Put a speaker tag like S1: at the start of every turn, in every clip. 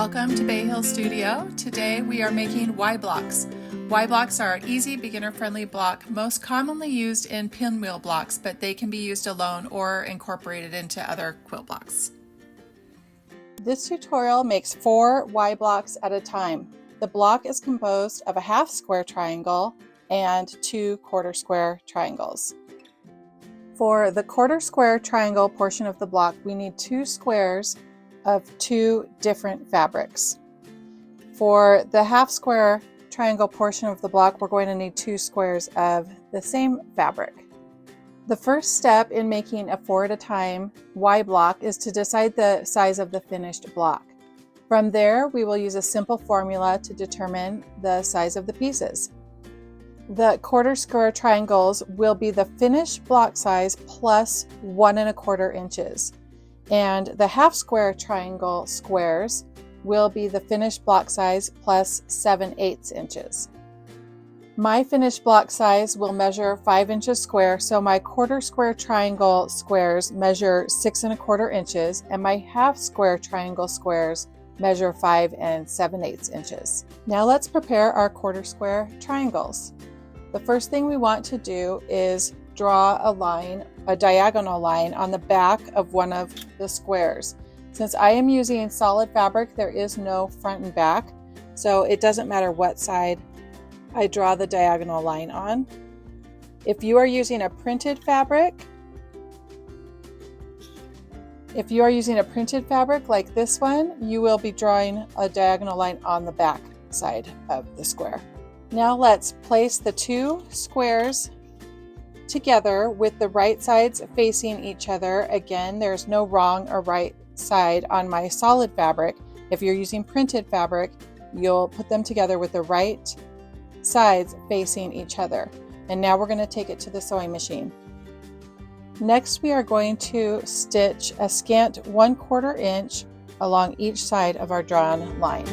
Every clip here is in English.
S1: Welcome to Bayhill Studio. Today we are making Y blocks. Y blocks are an easy, beginner-friendly block most commonly used in pinwheel blocks, but they can be used alone or incorporated into other quilt blocks. This tutorial makes 4 Y blocks at a time. The block is composed of a half square triangle and 2 quarter square triangles. For the quarter square triangle portion of the block, we need 2 squares of 2 different fabrics. For the half square triangle portion of the block, we're going to need 2 squares of the same fabric. The first step in making a 4 at a time Y block is to decide the size of the finished block. From there, we will use a simple formula to determine the size of the pieces. The quarter square triangles will be the finished block size plus 1 1/4 inches. And the half square triangle squares will be the finished block size plus 7/8 inches. My finished block size will measure 5 inches square, so my quarter square triangle squares measure 6 1/4 inches, and my half square triangle squares measure 5 7/8 inches. Now let's prepare our quarter square triangles. The first thing we want to do is draw a diagonal line on the back of one of the squares. Since I am using solid fabric, there is no front and back, so it doesn't matter what side I draw the diagonal line on. If you are using a printed fabric like this one, you will be drawing a diagonal line on the back side of the square. Now let's place the 2 squares together with the right sides facing each other. Again, there's no wrong or right side on my solid fabric. If you're using printed fabric, you'll put them together with the right sides facing each other. And now we're going to take it to the sewing machine. Next, we are going to stitch a scant 1/4 inch along each side of our drawn line.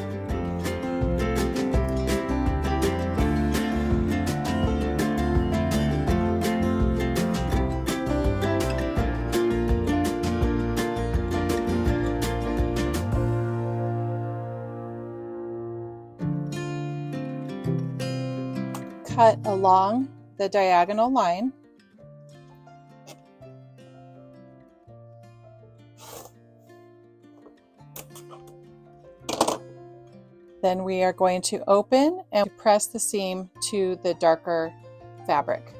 S1: Cut along the diagonal line. Then we are going to open and press the seam to the darker fabric.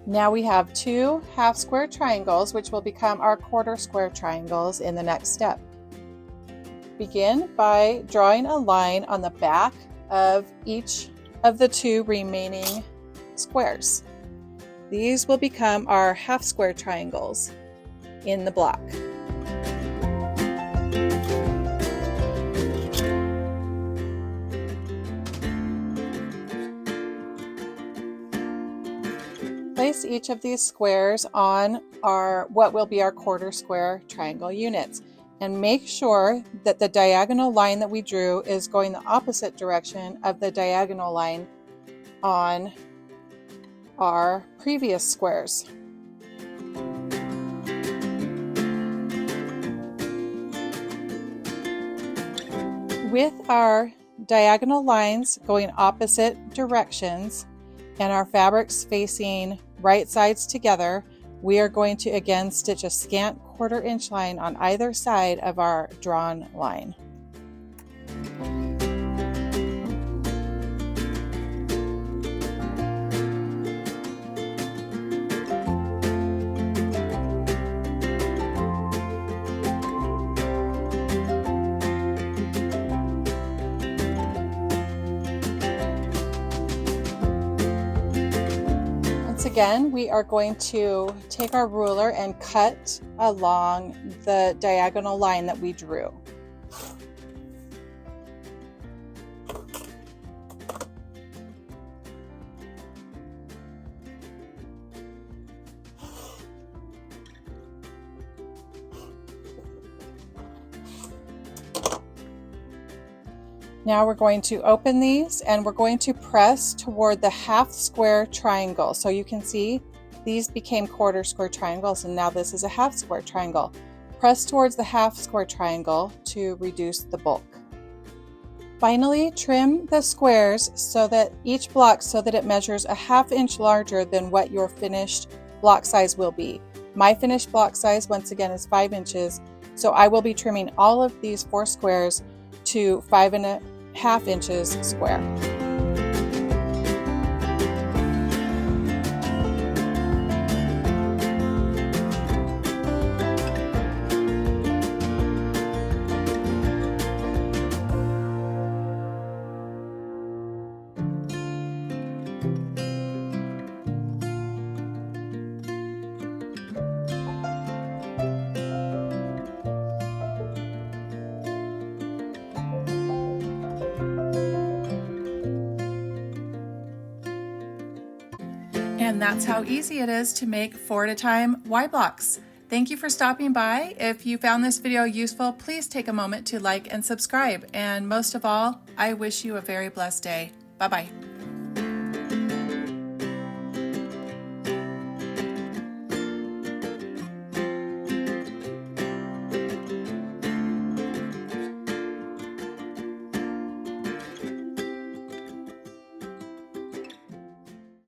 S1: Now we have 2 half square triangles, which will become our quarter square triangles in the next step. Begin by drawing a line on the back of each of the 2 remaining squares. These will become our half square triangles in the block. Place each of these squares on what will be our quarter square triangle units, and make sure that the diagonal line that we drew is going the opposite direction of the diagonal line on our previous squares. With our diagonal lines going opposite directions and our fabrics facing right sides together, we are going to again stitch a scant 1/4 inch line on either side of our drawn line. Again, we are going to take our ruler and cut along the diagonal line that we drew. Now we're going to open these and we're going to press toward the half square triangle. So you can see these became quarter square triangles and now this is a half square triangle. Press towards the half square triangle to reduce the bulk. Finally, trim the squares so that each block so that it measures a 1/2 inch larger than what your finished block size will be. My finished block size, once again, is 5 inches, so I will be trimming all of these 4 squares to 5.5 inches square. And that's how easy it is to make 4 at a time Y blocks. Thank you for stopping by. If you found this video useful, please take a moment to like and subscribe. And most of all, I wish you a very blessed day. Bye-bye.